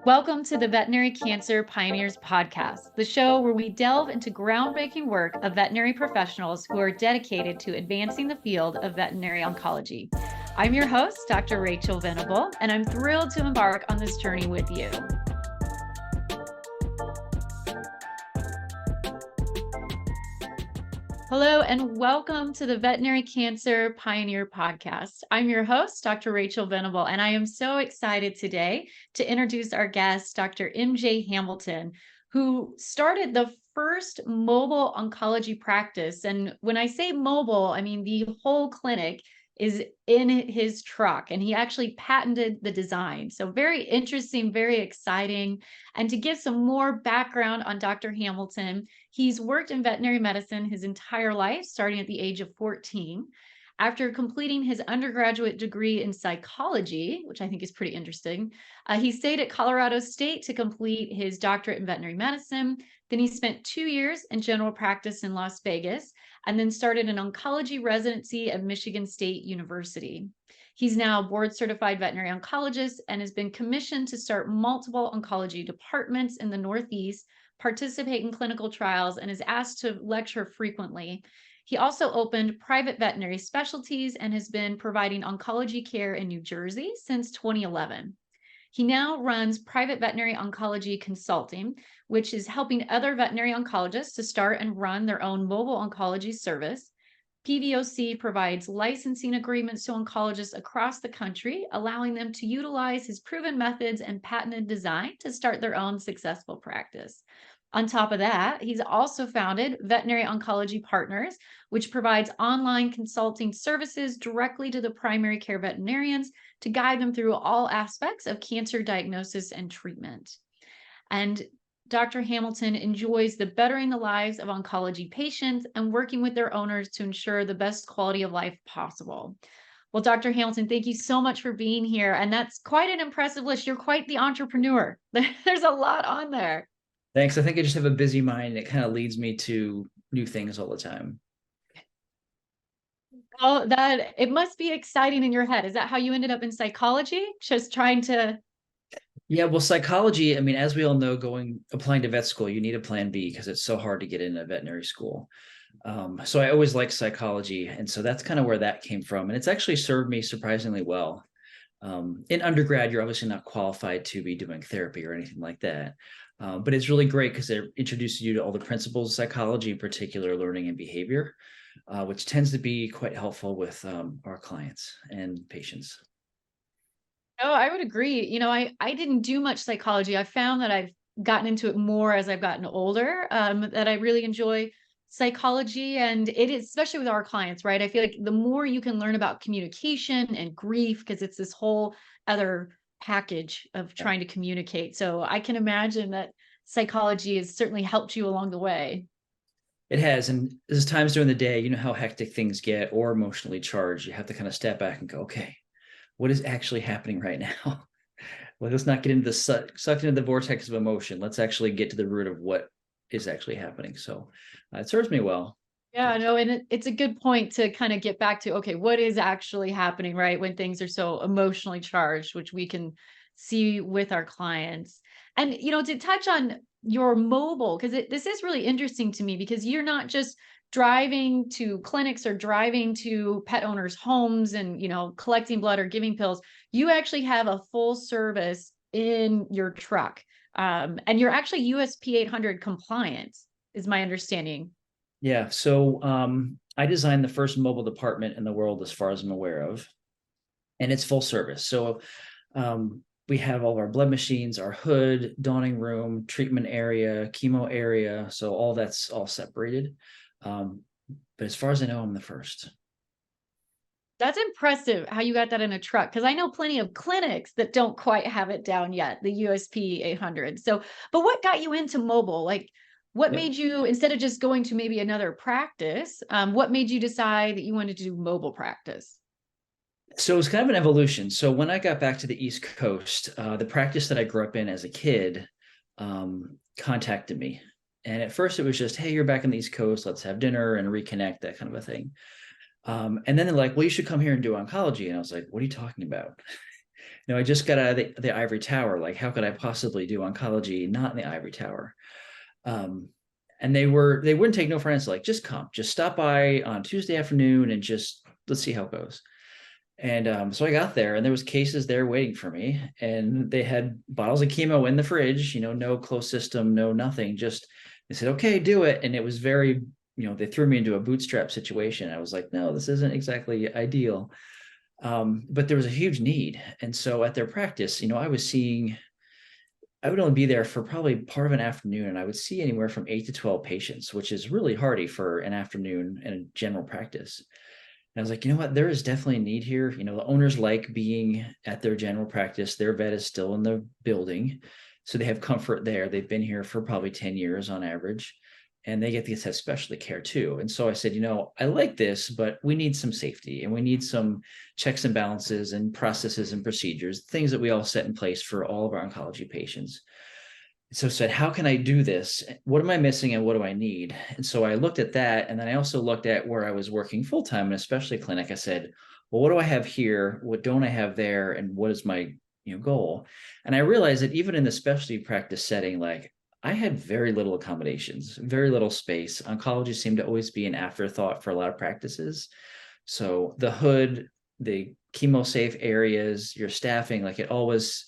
Welcome to the Veterinary Cancer Pioneers Podcast, the show where we delve into groundbreaking work of veterinary professionals who are dedicated to advancing the field of veterinary oncology. I'm your host, Dr. Rachel Venable, and I'm thrilled to embark on this journey with you. Hello, and welcome to the Veterinary Cancer Pioneer Podcast. I'm your host, Dr. Rachel Venable, and I am so excited today to introduce our guest, Dr. MJ Hamilton, who started the first mobile oncology practice. And when I say mobile, I mean the whole clinic is in his truck, and he actually patented the design. So very interesting, very exciting. And to give some more background on Dr. Hamilton, he's worked in veterinary medicine his entire life, starting at the age of 14. After completing his undergraduate degree in psychology, which I think is pretty interesting, he stayed at Colorado State to complete his doctorate in veterinary medicine. Then he spent 2 years in general practice in Las Vegas, and then started an oncology residency at Michigan State University. He's now a board certified veterinary oncologist and has been commissioned to start multiple oncology departments in the Northeast, participate in clinical trials, and is asked to lecture frequently. He also opened Private Veterinary Specialties and has been providing oncology care in New Jersey since 2011. He now runs Private Veterinary Oncology Consulting, which is helping other veterinary oncologists to start and run their own mobile oncology service. PVOC provides licensing agreements to oncologists across the country, allowing them to utilize his proven methods and patented design to start their own successful practice. On top of that, he's also founded Veterinary Oncology Partners, which provides online consulting services directly to the primary care veterinarians to guide them through all aspects of cancer diagnosis and treatment. And Dr. Hamilton enjoys the bettering the lives of oncology patients and working with their owners to ensure the best quality of life possible. Well, Dr. Hamilton, thank you so much for being here. And that's quite an impressive list. You're quite the entrepreneur. There's a lot on there. Thanks. I think I just have a busy mind. It kind of leads me to new things all the time. Oh, that it must be exciting in your head. Is that how you ended up in psychology? Just trying to. Yeah, well, psychology, I mean, as we all know, applying to vet school, you need a plan B because it's so hard to get into veterinary school. So I always liked psychology. And so that's kind of where that came from. And it's actually served me surprisingly well. In undergrad, you're obviously not qualified to be doing therapy or anything like that. But it's really great because it introduces you to all the principles of psychology, in particular learning and behavior, which tends to be quite helpful with our clients and patients. Oh, I would agree. I didn't do much psychology. I found that I've gotten into it more as I've gotten older, that I really enjoy psychology. And it is, especially with our clients, right? I feel like the more you can learn about communication and grief, because it's this whole other package of trying to communicate. So I can imagine that psychology has certainly helped you along the way. It has. And there's times during the day, you know how hectic things get or emotionally charged. You have to kind of step back and go, okay, what is actually happening right now? Well, let's not get into sucked into the vortex of emotion. Let's actually get to the root of what is actually happening. So it serves me well. Yeah, no, and it's a good point to kind of get back to, okay, what is actually happening, right? When things are so emotionally charged, which we can see with our clients. And, to touch on your mobile, because this is really interesting to me because you're not just driving to clinics or driving to pet owners' homes and, collecting blood or giving pills. You actually have a full service in your truck. And you're actually USP 800 compliant, is my understanding. Yeah. So I designed the first mobile department in the world, as far as I'm aware of, and it's full service. So we have all of our blood machines, our hood, dawning room, treatment area, chemo area. So all that's all separated. But as far as I know, I'm the first. That's impressive how you got that in a truck, because I know plenty of clinics that don't quite have it down yet, the USP 800. So, but what got you into mobile? Like, what made you, instead of just going to maybe another practice, what made you decide that you wanted to do mobile practice? So it was kind of an evolution. So when I got back to the East Coast, the practice that I grew up in as a kid contacted me. And at first it was just, hey, you're back on the East Coast, let's have dinner and reconnect, that kind of a thing. And then they're like, well, you should come here and do oncology. And I was like, what are you talking about? I just got out of the ivory tower. Like, how could I possibly do oncology not in the ivory tower? And they wouldn't take no for an answer. Like, just come, just stop by on Tuesday afternoon and just let's see how it goes. And so I got there, and there was cases there waiting for me, and they had bottles of chemo in the fridge, no closed system, no nothing. Just they said, okay, do it. And it was very, they threw me into a bootstrap situation. I was like, no, this isn't exactly ideal. But there was a huge need. And so at their practice, I would only be there for probably part of an afternoon, and I would see anywhere from 8 to 12 patients, which is really hardy for an afternoon in a general practice. And I was like, you know what? There is definitely a need here. The owners like being at their general practice. Their vet is still in the building, so they have comfort there. They've been here for probably 10 years on average, and they get to have specialty care too. And so I said, I like this, but we need some safety, and we need some checks and balances and processes and procedures, things that we all set in place for all of our oncology patients. So I said, how can I do this? What am I missing and what do I need? And so I looked at that. And then I also looked at where I was working full-time in a specialty clinic. I said, well, what do I have here? What don't I have there? And what is my goal? And I realized that even in the specialty practice setting, like I had very little accommodations, very little space. Oncology seemed to always be an afterthought for a lot of practices. So the hood, the chemo safe areas, your staffing, like it always,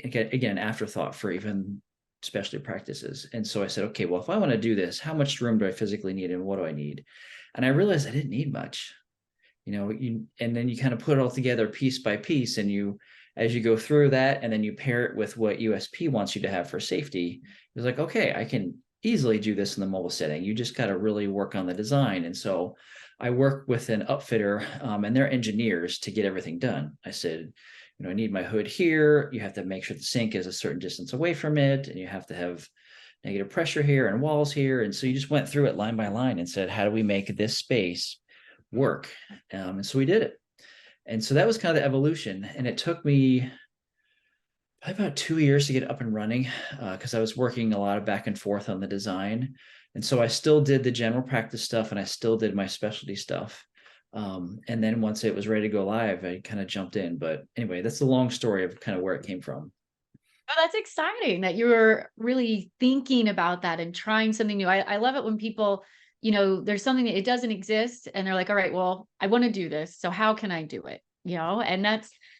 again, afterthought for even specialty practices. And so I said, okay, well, if I want to do this, how much room do I physically need and what do I need? And I realized I didn't need much, and then you kind of put it all together piece by piece, and as you go through that, and then you pair it with what USP wants you to have for safety, it's like, okay, I can easily do this in the mobile setting. You just got to really work on the design. And so I work with an upfitter and their engineers to get everything done. I said, I need my hood here. You have to make sure the sink is a certain distance away from it, and you have to have negative pressure here and walls here. And so you just went through it line by line and said, how do we make this space work? And so we did it. And so that was kind of the evolution. And it took me probably about 2 years to get up and running because I was working a lot of back and forth on the design. And so I still did the general practice stuff, and I still did my specialty stuff. And then once it was ready to go live, I kind of jumped in. But anyway, that's the long story of kind of where it came from. Oh, that's exciting that you were really thinking about that and trying something new. I love it when people, there's something that it doesn't exist and they're like, all right, well, I want to do this. So how can I do it? And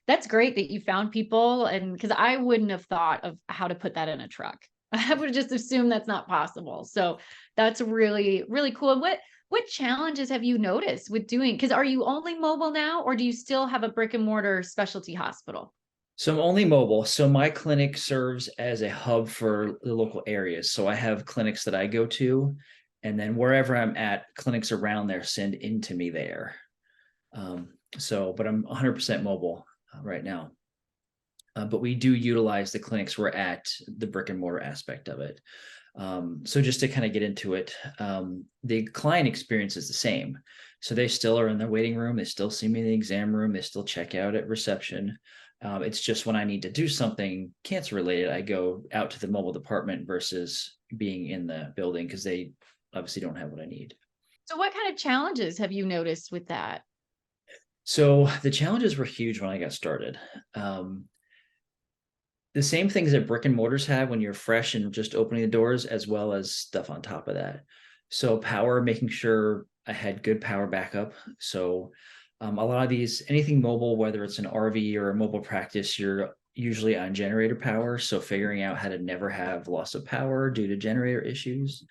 that's great that you found people. And because I wouldn't have thought of how to put that in a truck. I would just assume that's not possible. So that's really, really cool. And what challenges have you noticed with doing? Because are you only mobile now, or do you still have a brick and mortar specialty hospital? So I'm only mobile. So my clinic serves as a hub for the local areas. So I have clinics that I go to, and then wherever I'm at, clinics around there send into me there. But I'm 100% mobile right now. But we do utilize the clinics we're at, the brick and mortar aspect of it. So just to kind of get into it, the client experience is the same. So they still are in the waiting room. They still see me in the exam room. They still check out at reception. It's just when I need to do something cancer related, I go out to the mobile department versus being in the building because they obviously don't have what I need. So what kind of challenges have you noticed with that? So the challenges were huge when I got started. The same things that brick and mortars have when you're fresh and just opening the doors, as well as stuff on top of that. So power, making sure I had good power backup. So a lot of these, anything mobile, whether it's an RV or a mobile practice, you're usually on generator power. So figuring out how to never have loss of power due to generator issues.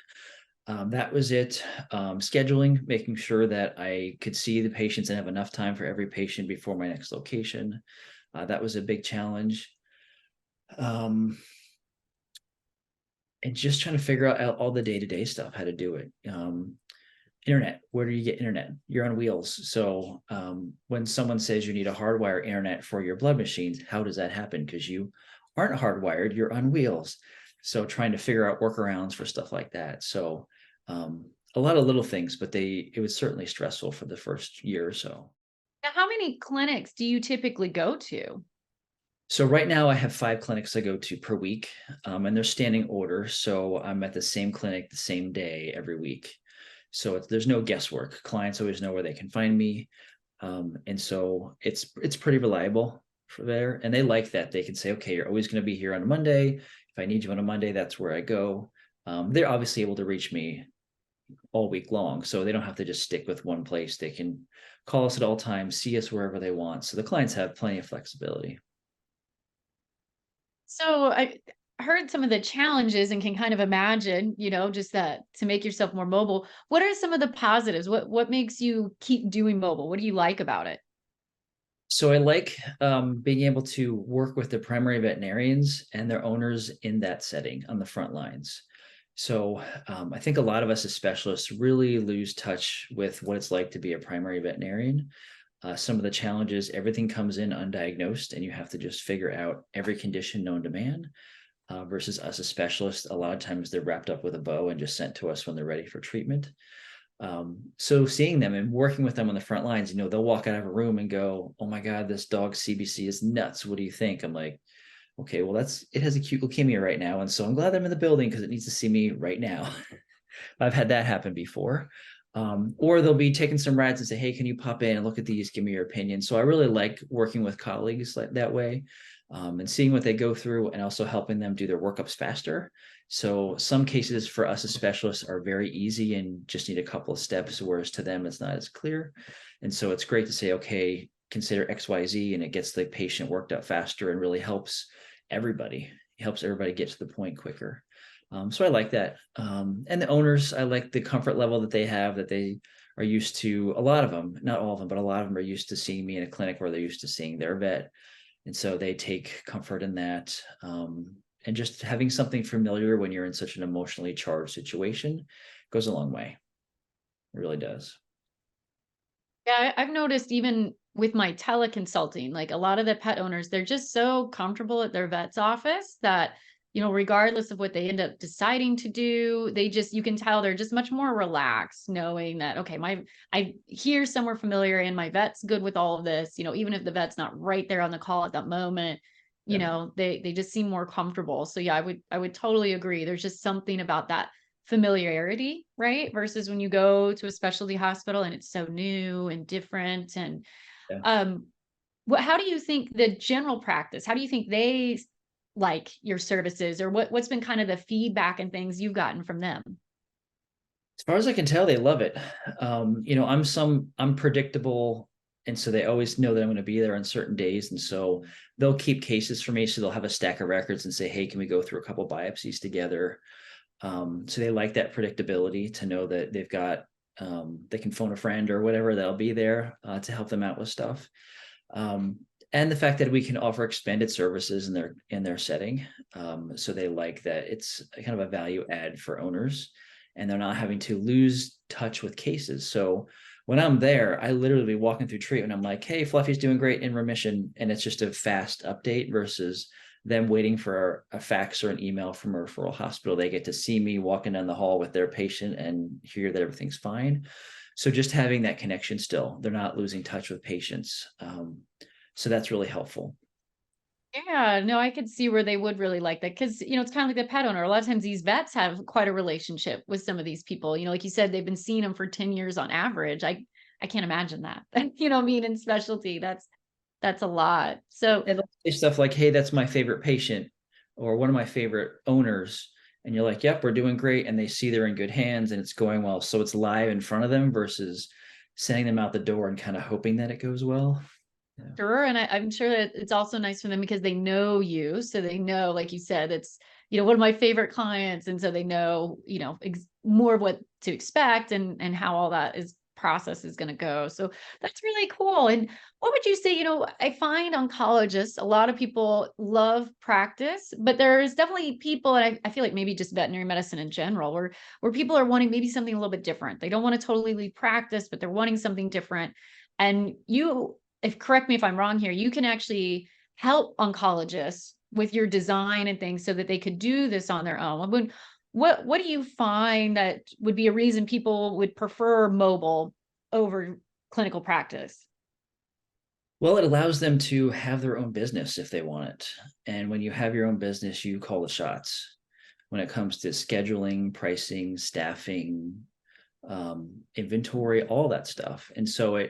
That was it. Scheduling, making sure that I could see the patients and have enough time for every patient before my next location. That was a big challenge. And just trying to figure out all the day-to-day stuff, how to do it. Internet, where do you get internet? You're on wheels. So when someone says you need a hardwired internet for your blood machines, how does that happen? Because you aren't hardwired, you're on wheels. So trying to figure out workarounds for stuff like that. So a lot of little things, but it was certainly stressful for the first year or so. Now, how many clinics do you typically go to? So right now I have 5 clinics I go to per week, and they're standing order. So I'm at the same clinic the same day every week. So there's no guesswork. Clients always know where they can find me. And so it's pretty reliable for there. And they like that. They can say, okay, you're always going to be here on a Monday. If I need you on a Monday, that's where I go. They're obviously able to reach me all week long. So they don't have to just stick with one place. They can call us at all times, see us wherever they want. So the clients have plenty of flexibility. So I heard some of the challenges and can kind of imagine, just that to make yourself more mobile. What are some of the positives? What makes you keep doing mobile? What do you like about it? So I like being able to work with the primary veterinarians and their owners in that setting on the front lines. So I think a lot of us as specialists really lose touch with what it's like to be a primary veterinarian. Some of the challenges, everything comes in undiagnosed, and you have to just figure out every condition known to man. Versus us as specialists, a lot of times they're wrapped up with a bow and just sent to us when they're ready for treatment. So seeing them and working with them on the front lines, they'll walk out of a room and go, "Oh my God, this dog's CBC is nuts. What do you think?" I'm like, "Okay, well, it has acute leukemia right now. And so I'm glad I'm in the building because it needs to see me right now." I've had that happen before. Or they'll be taking some rides and say, "Hey, can you pop in and look at these? Give me your opinion." So I really like working with colleagues like that way, and seeing what they go through and also helping them do their workups faster. So some cases for us as specialists are very easy and just need a couple of steps, whereas to them, it's not as clear. And so it's great to say, okay, consider XYZ, and it gets the patient worked up faster and really helps everybody. It helps everybody get to the point quicker. So I like that. And the owners, I like the comfort level that they have, that they are used to. A lot of them, not all of them, but a lot of them are used to seeing me in a clinic where they're used to seeing their vet. And so they take comfort in that. And just having something familiar when you're in such an emotionally charged situation goes a long way. It really does. Yeah, I've noticed even with my teleconsulting, like a lot of the pet owners, they're just so comfortable at their vet's office that, regardless of what they end up deciding to do, you can tell they're just much more relaxed knowing that, okay, I hear somewhere familiar and my vet's good with all of this, even if the vet's not right there on the call at that moment, Yeah. they just seem more comfortable. So yeah, I would totally agree. There's just something about that familiarity, right? Versus when you go to a specialty hospital and it's so new and different. And Yeah. um, how do you think the general practice, how do you think they like your services, or what's been kind of the feedback and things you've gotten from them? As far as I can tell, they love it. I'm predictable. And so they always know that I'm going to be there on certain days. And so they'll keep cases for me. So they'll have a stack of records and say, "Hey, can we go through a couple biopsies together?" So they like that predictability to know that they've got, they can phone a friend or whatever, that'll be there to help them out with stuff. And the fact that we can offer expanded services in their setting. So they like that it's kind of a value add for owners, and they're not having to lose touch with cases. So when I'm there, I literally be walking through treatment. I'm like, "Hey, Fluffy's doing great in remission." And it's just a fast update versus them waiting for a fax or an email from a referral hospital. They get to see me walking down the hall with their patient and hear that everything's fine. So just having that connection still, they're not losing touch with patients. So that's really helpful. Yeah, no, I could see where they would really like that because, it's kind of like the pet owner. A lot of times these vets have quite a relationship with some of these people. Like you said, they've been seeing them for 10 years on average. I can't imagine that. What I mean, in specialty, that's a lot. So And they'll say stuff like, "Hey, that's my favorite patient," or "one of my favorite owners." And you're like, "Yep, we're doing great." And they see they're in good hands and it's going well. So it's live in front of them versus sending them out the door and kind of hoping that it goes well. Yeah. sure. And I'm sure that it's also nice for them because they know you. So they know, like you said, it's, one of my favorite clients. And so they know, more of what to expect and how all that process is going to go. So that's really cool. And what would you say, I find oncologists, a lot of people love practice, but there's definitely people, and I feel like maybe just veterinary medicine in general, where people are wanting maybe something a little bit different. They don't want to totally leave practice, but they're wanting something different. And correct me if I'm wrong here, you can actually help oncologists with your design and things so that they could do this on their own. What do you find that would be a reason people would prefer mobile over clinical practice? Well, it allows them to have their own business if they want it. And when you have your own business, you call the shots when it comes to scheduling, pricing, staffing, inventory, all that stuff. And so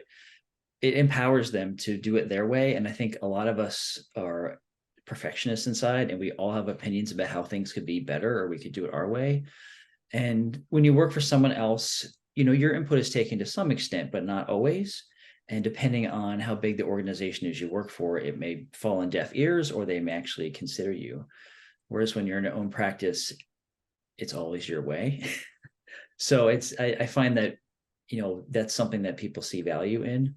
it empowers them to do it their way. And I think a lot of us are perfectionists inside, and we all have opinions about how things could be better, or we could do it our way. And when you work for someone else, your input is taken to some extent, but not always. And depending on how big the organization is you work for, it may fall on deaf ears, or they may actually consider you. Whereas when you're in your own practice, it's always your way. So I find that, that's something that people see value in.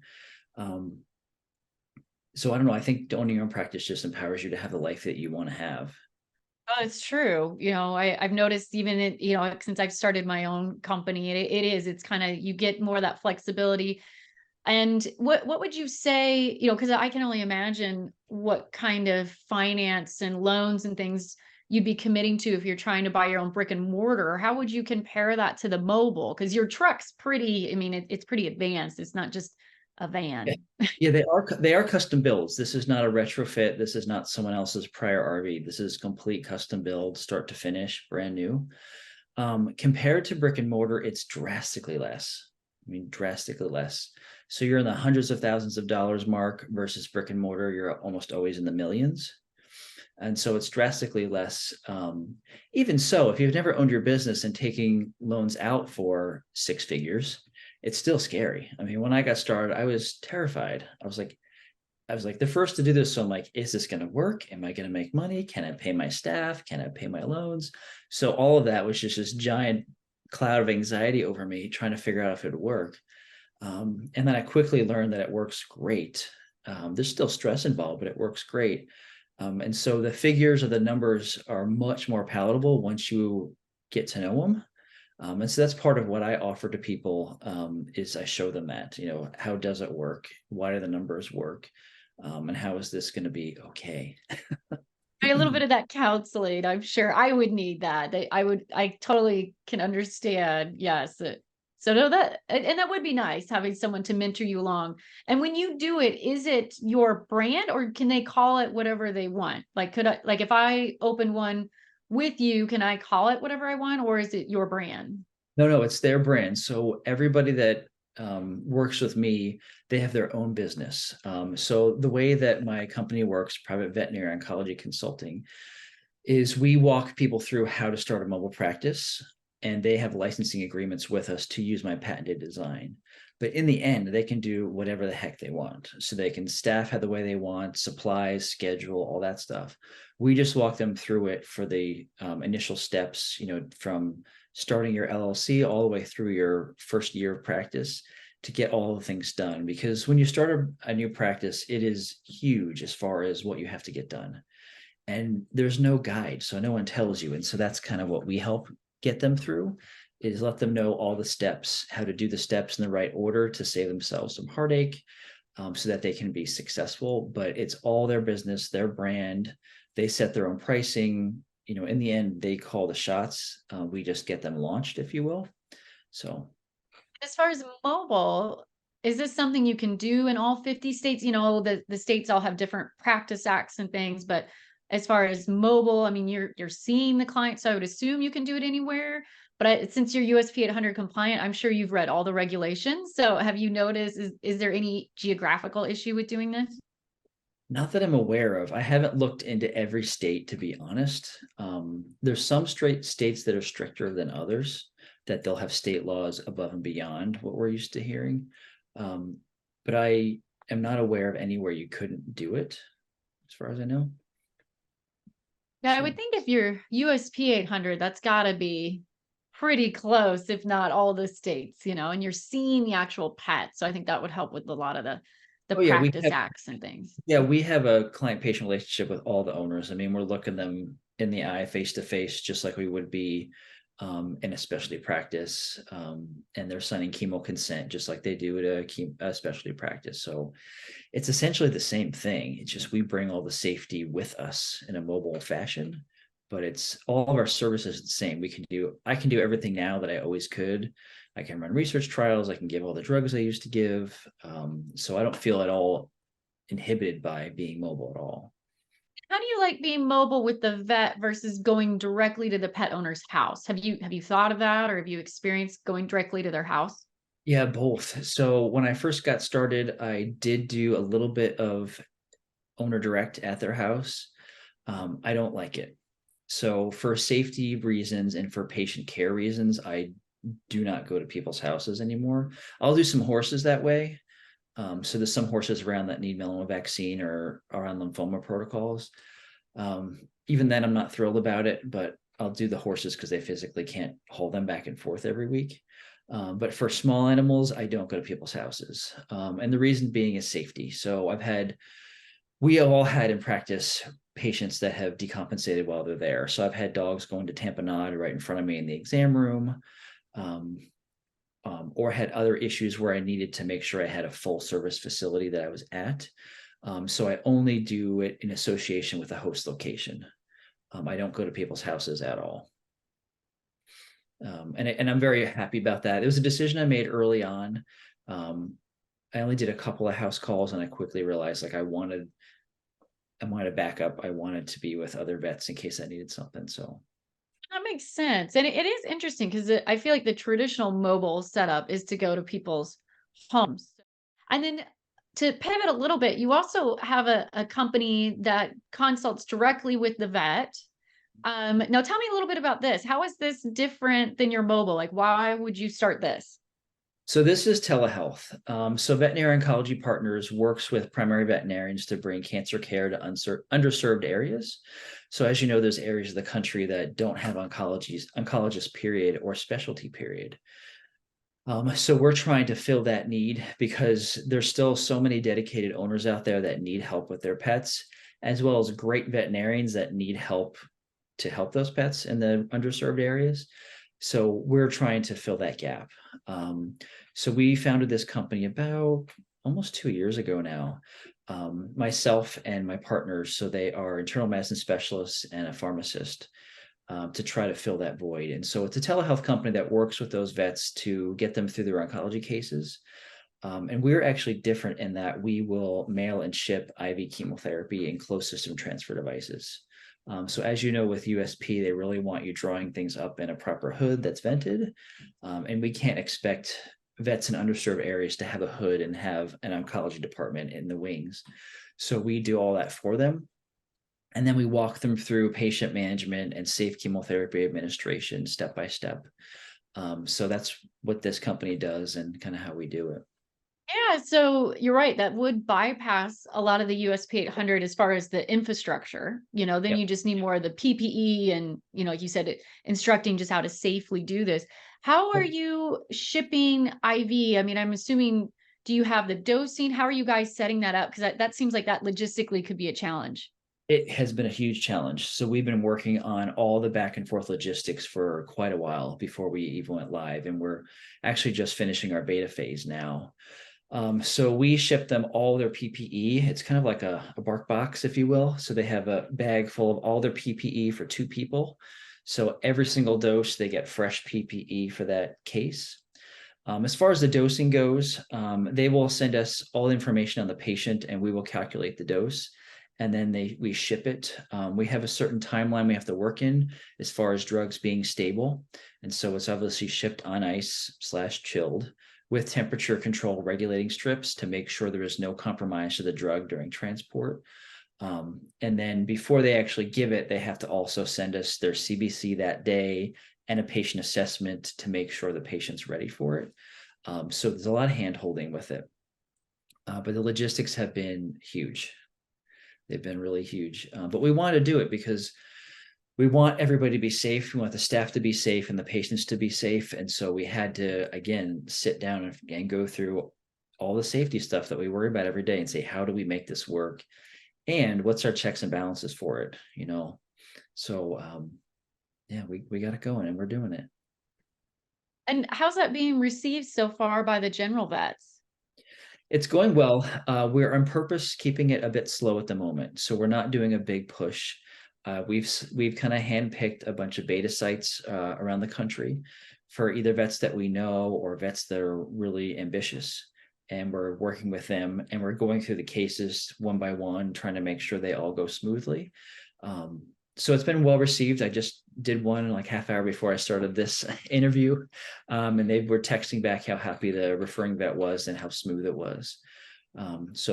So I don't know. I think owning your own practice just empowers you to have the life that you want to have. Oh, it's true. I've noticed even since I've started my own company, it's kind of, you get more of that flexibility. And what would you say, because I can only imagine what kind of finance and loans and things you'd be committing to if you're trying to buy your own brick and mortar. How would you compare that to the mobile? Because your truck's pretty, it's pretty advanced. It's not just a van. Yeah, they are custom builds. This is not a retrofit. This is not someone else's prior RV. This is complete custom build, start to finish, brand new. Compared to brick and mortar, it's drastically less. Drastically less. So you're in the hundreds of thousands of dollars mark versus brick and mortar, you're almost always in the millions. And so it's drastically less. Even so, if you've never owned your business and taking loans out for six figures, it's still scary. When I got started, I was terrified. I was like the first to do this. So I'm like, is this going to work? Am I going to make money? Can I pay my staff? Can I pay my loans? So all of that was just this giant cloud of anxiety over me, trying to figure out if it would work. And then I quickly learned that it works great. There's still stress involved, but it works great. And so the figures or the numbers are much more palatable once you get to know them. And so that's part of what I offer to people, is I show them that, how does it work? Why do the numbers work? And how is this going to be okay? A little bit of that counseling. I'm sure I would need that. I totally can understand. Yes. So no, that would be nice, having someone to mentor you along. And when you do it, is it your brand, or can they call it whatever they want? Like, if I open one with you, can I call it whatever I want, or is it your brand? No, it's their brand. So everybody that works with me, they have their own business. So the way that my company works, Private Veterinary Oncology Consulting, is we walk people through how to start a mobile practice, and they have licensing agreements with us to use my patented design. But in the end, they can do whatever the heck they want. So they can staff it the way they want, supplies, schedule, all that stuff. We just walk them through it for the initial steps, from starting your LLC all the way through your first year of practice, to get all the things done. Because when you start a new practice, it is huge as far as what you have to get done. And there's no guide, so no one tells you. And so that's kind of what we help get them through, is let them know all the steps, how to do the steps in the right order to save themselves some heartache, so that they can be successful. But it's all their business, their brand. They set their own pricing. In the end, they call the shots. We just get them launched, if you will. So As far as mobile, is this something you can do in all 50 states? The states all have different practice acts and things, but as far as mobile, you're seeing the client, so I would assume you can do it anywhere. But since you're USP 800 compliant, I'm sure you've read all the regulations. So have you noticed, is there any geographical issue with doing this? not that I'm aware of. I haven't looked into every state, to be honest. There's some states that are stricter than others, that they'll have state laws above and beyond what we're used to hearing. But I am not aware of anywhere you couldn't do it, as far as I know. Yeah, I would think if you're USP 800, that's got to be pretty close, if not all the states, and you're seeing the actual pet. So I think that would help with a lot of the Oh yeah, practice acts and things. we have a client-patient relationship with all the owners. We're looking them in the eye, face to face, just like we would be in a specialty practice, and they're signing chemo consent just like they do at a specialty practice. So it's essentially the same thing. It's just we bring all the safety with us in a mobile fashion, but it's all of our services the same. I can do everything now that I always could. I can run research trials. I can give all the drugs I used to give. So I don't feel at all inhibited by being mobile at all. How do you like being mobile with the vet versus going directly to the pet owner's house? Have you thought of that, or have you experienced going directly to their house? Yeah, both. So when I first got started, I did do a little bit of owner direct at their house. I don't like it. So for safety reasons and for patient care reasons, I do not go to people's houses anymore. I'll do some horses that way. So there's some horses around that need melanoma vaccine or are on lymphoma protocols. Even then, I'm not thrilled about it, but I'll do the horses because they physically can't haul them back and forth every week. But for small animals, I don't go to people's houses. And the reason being is safety. So we have all had in practice patients that have decompensated while they're there. So I've had dogs going to tamponade right in front of me in the exam room, um, or had other issues where I needed to make sure I had a full service facility that I was at. So I only do it in association with a host location. I don't go to people's houses at all. And I'm very happy about that. It was a decision I made early on. I only did a couple of house calls and I quickly realized like I wanted a backup. I wanted to be with other vets in case I needed something. So That makes sense. And it is interesting because I feel like the traditional mobile setup is to go to people's homes. And then to pivot a little bit, you also have a company that consults directly with the vet. Now tell me a little bit about this. How is this different than your mobile? Like, why would you start this? So this is telehealth. So Veterinary Oncology Partners works with primary veterinarians to bring cancer care to underserved areas. So as you know, there's areas of the country that don't have oncologists period or specialty period. So we're trying to fill that need because there's still so many dedicated owners out there that need help with their pets, as well as great veterinarians that need help to help those pets in the underserved areas. So we're trying to fill that gap. So we founded this company about almost 2 years ago now. Myself and my partners, so they are internal medicine specialists and a pharmacist, to try to fill that void. And so it's a telehealth company that works with those vets to get them through their oncology cases. And we're actually different in that we will mail and ship IV chemotherapy and closed system transfer devices. So as you know, with USP, they really want you drawing things up in a proper hood that's vented. And we can't expect vets in underserved areas to have a hood and have an oncology department in the wings. So we do all that for them. And then we walk them through patient management and safe chemotherapy administration step by step. So that's what this company does and kind of how we do it. Yeah, so you're right. That would bypass a lot of the USP 800 as far as the infrastructure. Then Yep. you just need more of the PPE and, like you said, instructing just how to safely do this. How are you shipping IV? I mean, I'm assuming, do you have the dosing? How are you guys setting that up? Because that seems like that logistically could be a challenge. It has been a huge challenge. So we've been working on all the back and forth logistics for quite a while before we even went live. And we're actually just finishing our beta phase now. So we ship them all their PPE. It's kind of like a bark box, if you will. So they have a bag full of all their PPE for 2 people. So every single dose, they get fresh PPE for that case. As far as the dosing goes, they will send us all the information on the patient and we will calculate the dose. And then we ship it. We have a certain timeline we have to work in as far as drugs being stable. And so it's obviously shipped on ice/chilled with temperature control regulating strips to make sure there is no compromise to the drug during transport. And then before they actually give it, they have to also send us their CBC that day and a patient assessment to make sure the patient's ready for it. So there's a lot of hand holding with it. But the logistics have been huge. They've been really huge. But we want to do it because we want everybody to be safe. We want the staff to be safe and the patients to be safe. And so we had to, again, sit down and go through all the safety stuff that we worry about every day and say, how do we make this work? And what's our checks and balances for it? So yeah, we got it going and we're doing it. And how's that being received so far by the general vets? It's going well. We're on purpose keeping it a bit slow at the moment. So we're not doing a big push. We've kind of handpicked a bunch of beta sites around the country for either vets that we know or vets that are really ambitious. And we're working with them and we're going through the cases one by one, trying to make sure they all go smoothly. So it's been well received. I just did one like half hour before I started this interview, and they were texting back how happy the referring vet was and how smooth it was. It's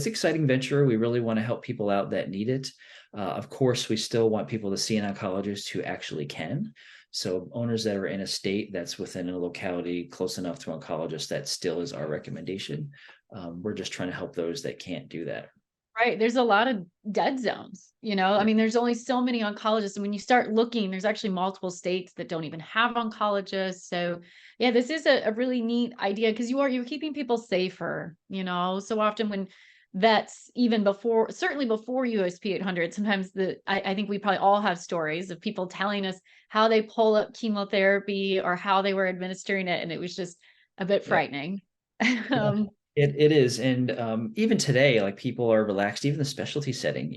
an exciting venture. We really want to help people out that need it. Of course, we still want people to see an oncologist who actually can. So owners that are in a state that's within a locality close enough to oncologists, that still is our recommendation. We're just trying to help those that can't do that. Right. There's a lot of dead zones, I Yeah. mean, there's only so many oncologists. And when you start looking, there's actually multiple states that don't even have oncologists. So yeah, this is a really neat idea because you're keeping people safer, so often when vets, even before, certainly before USP 800, sometimes I think we probably all have stories of people telling us how they pull up chemotherapy or how they were administering it. And it was just a bit Yeah. frightening. Yeah. It is. And even today, like people are relaxed, even the specialty setting,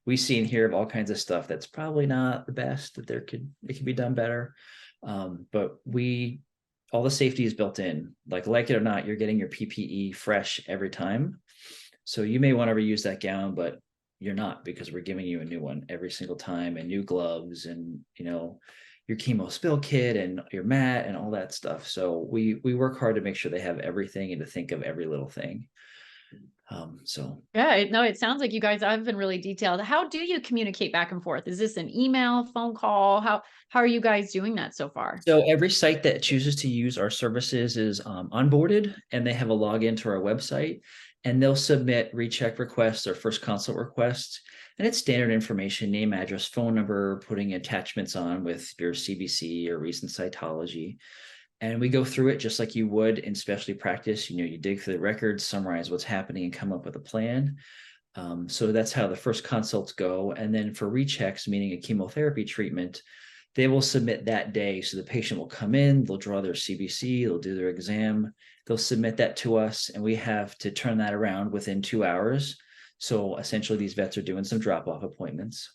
we see and hear of all kinds of stuff that's probably not the best, that it could be done better. But all the safety is built in, like it or not, you're getting your PPE fresh every time. So you may want to reuse that gown, but you're not, because we're giving you a new one every single time, and new gloves, and your chemo spill kit and your mat and all that stuff. So we work hard to make sure they have everything and to think of every little thing. Yeah, no, it sounds like you guys have been really detailed. How do you communicate back and forth? Is this an email, phone call? How are you guys doing that so far? So every site that chooses to use our services is onboarded, and they have a login to our website, and they'll submit recheck requests or first consult requests. And it's standard information: name, address, phone number, putting attachments on with your CBC or recent cytology. And we go through it just like you would in specialty practice. You dig through the records, summarize what's happening, and come up with a plan. So that's how the first consults go. And then for rechecks, meaning a chemotherapy treatment, they will submit that day. So the patient will come in, they'll draw their CBC, they'll do their exam, they'll submit that to us, and we have to turn that around within 2 hours. So essentially, these vets are doing some drop-off appointments.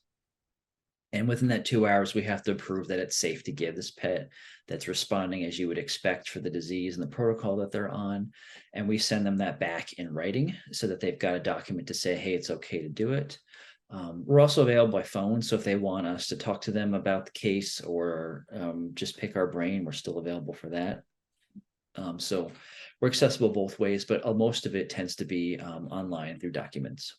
And within that 2 hours, we have to prove that it's safe to give this pet, that's responding as you would expect for the disease and the protocol that they're on. And we send them that back in writing so that they've got a document to say, hey, it's okay to do it. We're also available by phone. So if they want us to talk to them about the case or just pick our brain, we're still available for that. So we're accessible both ways, but most of it tends to be online through documents.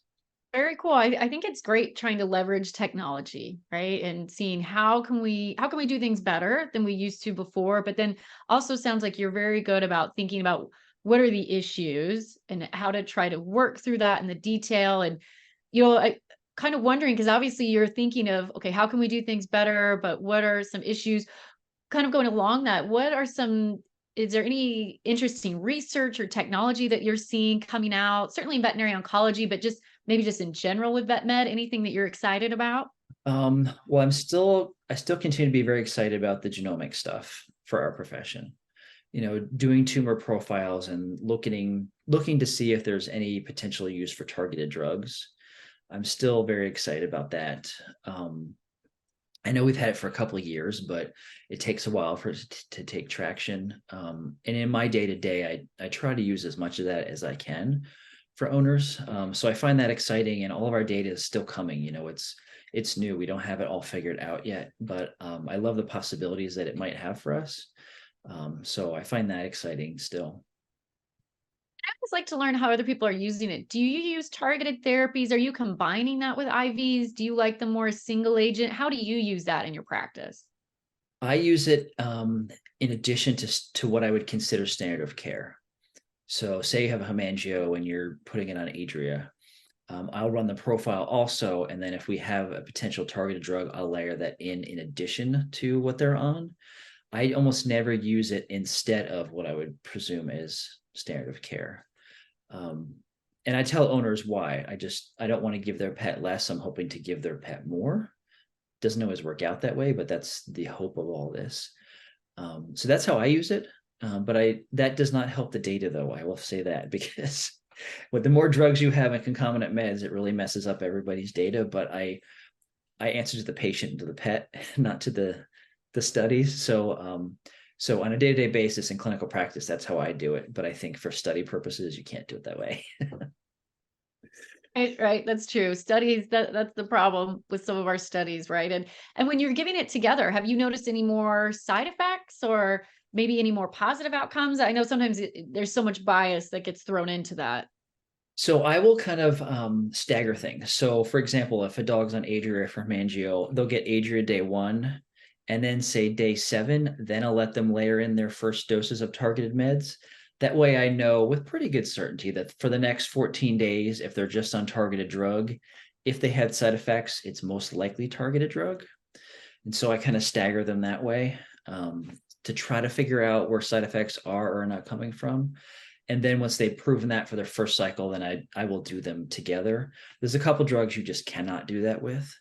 Very cool. I think it's great trying to leverage technology, right? And seeing how can we do things better than we used to before, but then also sounds like you're very good about thinking about what are the issues and how to try to work through that in the detail. And I kind of wondering, because obviously you're thinking of, okay, how can we do things better, but what are some issues kind of going along that? Is there any interesting research or technology that you're seeing coming out, certainly in veterinary oncology, but maybe just in general with vet med, anything that you're excited about? Well, I still continue to be very excited about the genomic stuff for our profession. Doing tumor profiles and looking to see if there's any potential use for targeted drugs. I'm still very excited about that. I know we've had it for a couple of years, but it takes a while for it to take traction. And in my day-to-day, I try to use as much of that as I can for owners. So I find that exciting, and all of our data is still coming. It's new. We don't have it all figured out yet, but I love the possibilities that it might have for us. So I find that exciting still. I always like to learn how other people are using it. Do you use targeted therapies? Are you combining that with IVs? Do you like the more single agent? How do you use that in your practice? I use it in addition to what I would consider standard of care. So say you have a hemangio and you're putting it on Adria. I'll run the profile also, and then if we have a potential targeted drug, I'll layer that in addition to what they're on. I almost never use it instead of what I would presume is standard of care. And I tell owners why. I don't want to give their pet less. I'm hoping to give their pet more. Doesn't always work out that way, but that's the hope of all this. So that's how I use it. But that does not help the data, though. I will say that, because with the more drugs you have and concomitant meds, it really messes up everybody's data. But I answer to the patient and to the pet, not to the studies. So on a day-to-day basis in clinical practice, that's how I do it. But I think for study purposes, you can't do it that way. Right. That's true. Studies, that's the problem with some of our studies, right? And when you're giving it together, have you noticed any more side effects or maybe any more positive outcomes? I know sometimes there's so much bias that gets thrown into that. So I will kind of stagger things. So for example, if a dog's on Adria from Mangio, they'll get Adria day 1, and then say day 7, then I'll let them layer in their first doses of targeted meds. That way I know with pretty good certainty that for the next 14 days, if they're just on targeted drug, if they had side effects, it's most likely targeted drug. And so I kind of stagger them that way, to try to figure out where side effects are or are not coming from. And then once they've proven that for their first cycle, then I will do them together. There's a couple drugs you just cannot do that with.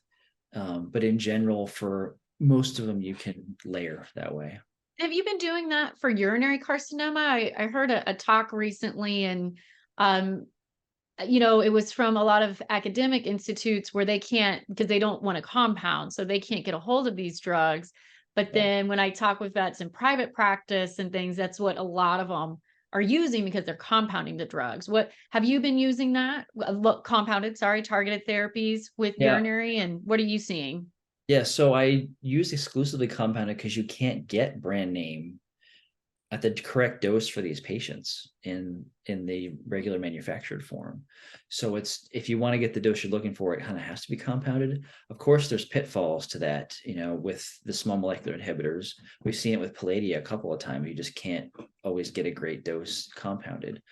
But in general, for most of them, you can layer that way. Have you been doing that for urinary carcinoma? I heard a talk recently, and um, it was from a lot of academic institutes where they can't, because they don't want to compound, so they can't get a hold of these drugs. But Yeah. then when I talk with vets in private practice and things, that's what a lot of them are using because they're compounding the drugs. What have you been using that? Compounded, sorry, targeted therapies with Yeah. urinary, and what are you seeing? Yeah. So I use exclusively compounded because you can't get brand name at the correct dose for these patients in the regular manufactured form. So it's, if you want to get the dose you're looking for, it kind of has to be compounded. Of course, there's pitfalls to that, with the small molecular inhibitors. We've seen it with Palladia a couple of times. You just can't always get a great dose compounded.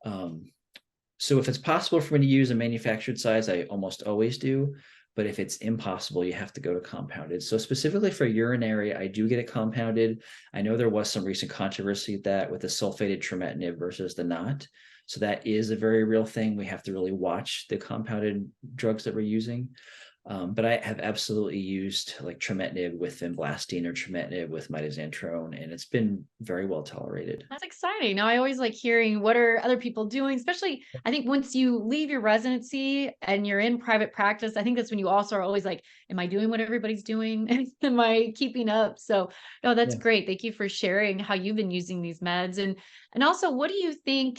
So if it's possible for me to use a manufactured size, I almost always do. But if it's impossible, you have to go to compounded. So specifically for urinary, I do get it compounded. I know there was some recent controversy with that, with the sulfated trametinib versus the not. So that is a very real thing. We have to really watch the compounded drugs that we're using. But I have absolutely used like trametinib with vinblastine or trametinib with mitoxantrone, and it's been very well tolerated. That's exciting. Now, I always like hearing what are other people doing, especially I think once you leave your residency and you're in private practice, I think that's when you also are always like, am I doing what everybody's doing? Am I keeping up? So, no, that's Yeah. great. Thank you for sharing how you've been using these meds. And also, what do you think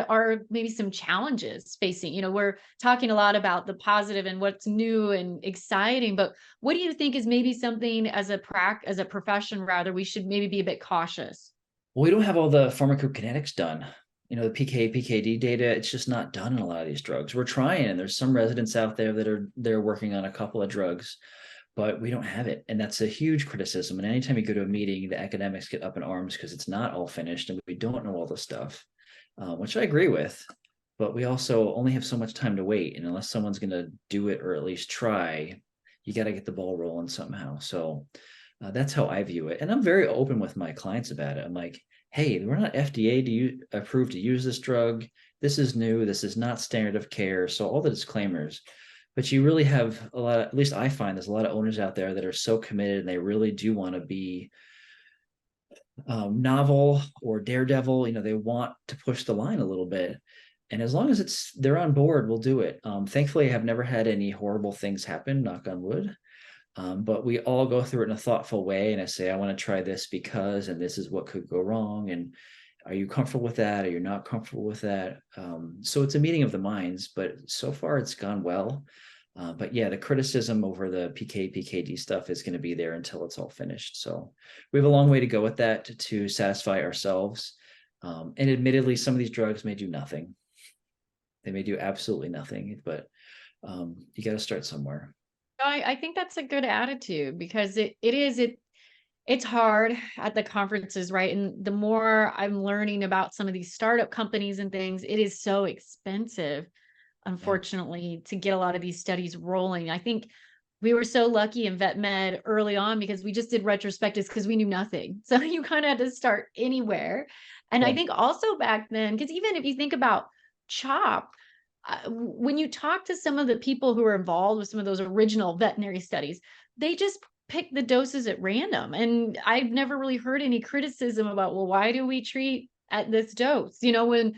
are maybe some challenges facing? We're talking a lot about the positive and what's new and exciting, but what do you think is maybe something as a profession rather, we should maybe be a bit cautious? Well, we don't have all the pharmacokinetics done. The PK, PKD data, it's just not done in a lot of these drugs. We're trying, and there's some residents out there that they're working on a couple of drugs, but we don't have it. And that's a huge criticism. And anytime you go to a meeting, the academics get up in arms because it's not all finished and we don't know all the stuff, which I agree with. But we also only have so much time to wait. And unless someone's going to do it or at least try, you got to get the ball rolling somehow. So that's how I view it. And I'm very open with my clients about it. I'm like, hey, we're not FDA approved to use this drug. This is new. This is not standard of care. So all the disclaimers. But you really have a lot of, at least I find there's a lot of owners out there that are so committed and they really do want to be novel or daredevil. They want to push the line a little bit. And as long as they're on board, we'll do it. Thankfully, I have never had any horrible things happen, knock on wood. But we all go through it in a thoughtful way. And I say, I want to try this because, and this is what could go wrong. And are you comfortable with that? Are you not comfortable with that? So it's a meeting of the minds, but so far it's gone well. But yeah, the criticism over the PK, PKD stuff is going to be there until it's all finished. So we have a long way to go with that to satisfy ourselves. And admittedly, some of these drugs may do nothing. They may do absolutely nothing, but you got to start somewhere. I think that's a good attitude because it's hard at the conferences, right? And the more I'm learning about some of these startup companies and things, it is so expensive, Yeah. unfortunately, to get a lot of these studies rolling. I think we were so lucky in vet med early on because we just did retrospectives because we knew nothing. So you kind of had to start anywhere. And I Yeah. think also back then, because even if you think about CHOP, when you talk to some of the people who are involved with some of those original veterinary studies, they just pick the doses at random. And I've never really heard any criticism about, well, why do we treat at this dose? When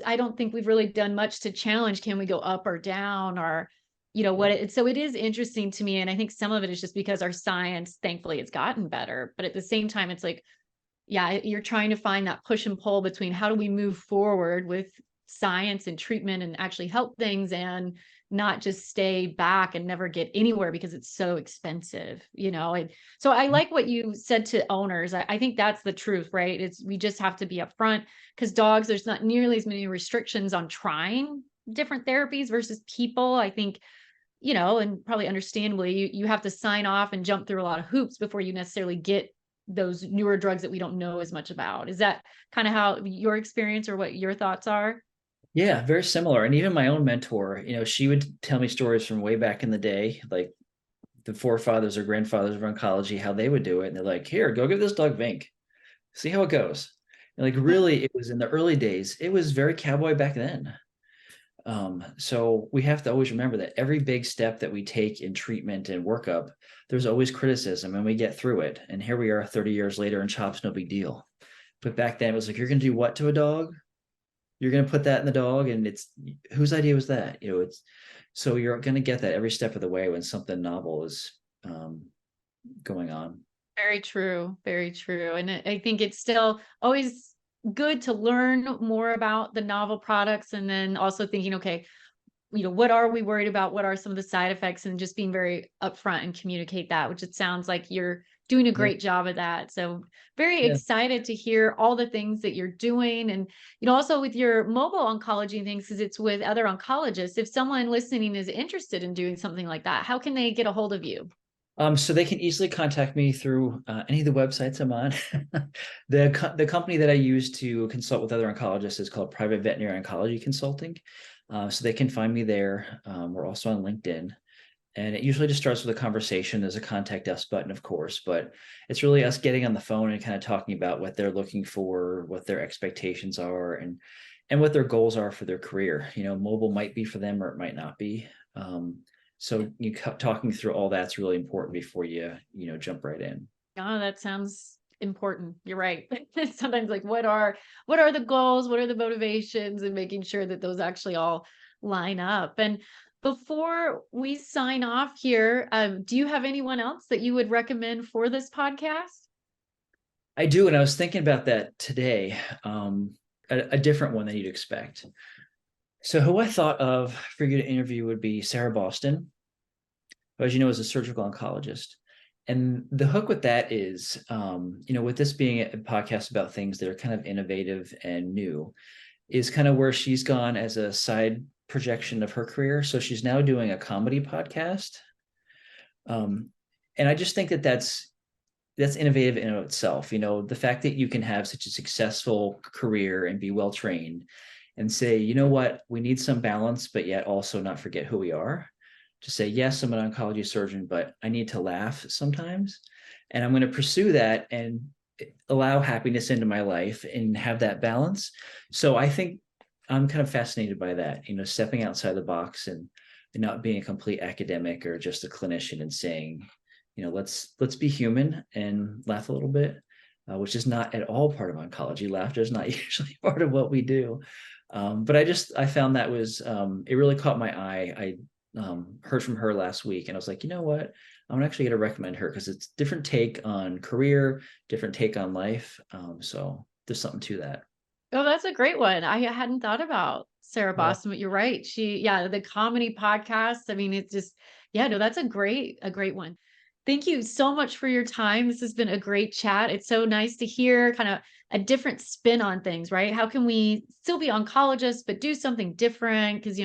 I don't think we've really done much to challenge, can we go up or down or, so it is interesting to me. And I think some of it is just because our science, thankfully, it's gotten better. But at the same time, it's like, yeah, you're trying to find that push and pull between how do we move forward with science and treatment and actually help things and not just stay back and never get anywhere because it's so expensive, And so I like what you said to owners. I think that's the truth, right? We just have to be upfront because dogs, there's not nearly as many restrictions on trying different therapies versus people. I think, and probably understandably, you have to sign off and jump through a lot of hoops before you necessarily get those newer drugs that we don't know as much about. Is that kind of how your experience or what your thoughts are? Yeah, very similar. And even my own mentor, she would tell me stories from way back in the day, like the forefathers or grandfathers of oncology, how they would do it. And they're like, here, go give this dog Vink. See how it goes. And like, really, it was in the early days. It was very cowboy back then. So we have to always remember that every big step that we take in treatment and workup, there's always criticism and we get through it. And here we are 30 years later and CHOP's no big deal. But back then it was like, you're going to do what to a dog? You're going to put that in the dog, and it's whose idea was that? So you're going to get that every step of the way when something novel is going on. Very true. Very true. And I think it's still always good to learn more about the novel products, and then also thinking, okay, what are we worried about? What are some of the side effects? And just being very upfront and communicate that, which it sounds like you're doing a great job of that. So very excited to hear all the things that you're doing. And, also with your mobile oncology and things, because it's with other oncologists. If someone listening is interested in doing something like that, how can they get a hold of you? So they can easily contact me through any of the websites I'm on. The company that I use to consult with other oncologists is called Private Veterinary Oncology Consulting. So they can find me there. We're also on LinkedIn. And it usually just starts with a conversation. There's a contact us button, of course, but it's really us getting on the phone and kind of talking about what they're looking for, what their expectations are, and what their goals are for their career. Mobile might be for them or it might not be. So talking through all that's really important before you jump right in. Oh, that sounds important. You're right. Sometimes like, what are the goals? What are the motivations, and making sure that those actually all line up. And before we sign off here, do you have anyone else that you would recommend for this podcast? I do. And I was thinking about that today, a different one than you'd expect. So who I thought of for you to interview would be Sarah Boston, who, as you know, is a surgical oncologist. And the hook with that is, with this being a podcast about things that are kind of innovative and new, is kind of where she's gone as a side projection of her career. So she's now doing a comedy podcast. And I just think that that's innovative in and of itself. The fact that you can have such a successful career and be well-trained and say, you know what, we need some balance, but yet also not forget who we are. To say, yes, I'm an oncology surgeon, but I need to laugh sometimes. And I'm going to pursue that and allow happiness into my life and have that balance. So I think I'm kind of fascinated by that, stepping outside the box and not being a complete academic or just a clinician, and saying, let's be human and laugh a little bit, which is not at all part of oncology. Laughter is not usually part of what we do. But I found that was, it really caught my eye. I heard from her last week, and I was like, you know what, I'm actually going to recommend her because it's different take on career, different take on life. So there's something to that. Oh, that's a great one. I hadn't thought about Sarah Boston, but you're right. The comedy podcast. I mean, it's just, that's a great one. Thank you so much for your time. This has been a great chat. It's so nice to hear kind of a different spin on things, right? How can we still be oncologists, but do something different? Because,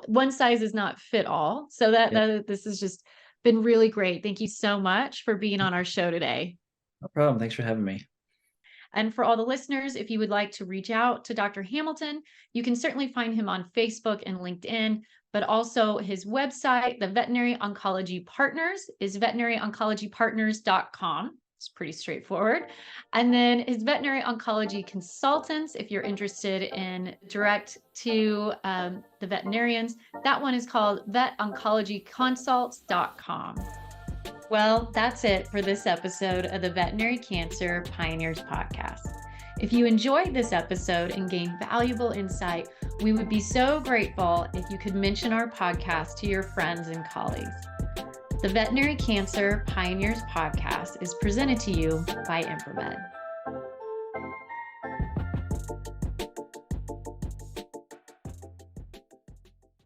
one size does not fit all. So this has just been really great. Thank you so much for being on our show today. No problem. Thanks for having me. And for all the listeners, if you would like to reach out to Dr. Hamilton, you can certainly find him on Facebook and LinkedIn, but also his website, the Veterinary Oncology Partners, is veterinaryoncologypartners.com. It's pretty straightforward. And then his veterinary oncology consultants, if you're interested in direct to the veterinarians, that one is called vetoncologyconsults.com. Well, that's it for this episode of the Veterinary Cancer Pioneers Podcast. If you enjoyed this episode and gained valuable insight, we would be so grateful if you could mention our podcast to your friends and colleagues. The Veterinary Cancer Pioneers Podcast is presented to you by ImpriMed.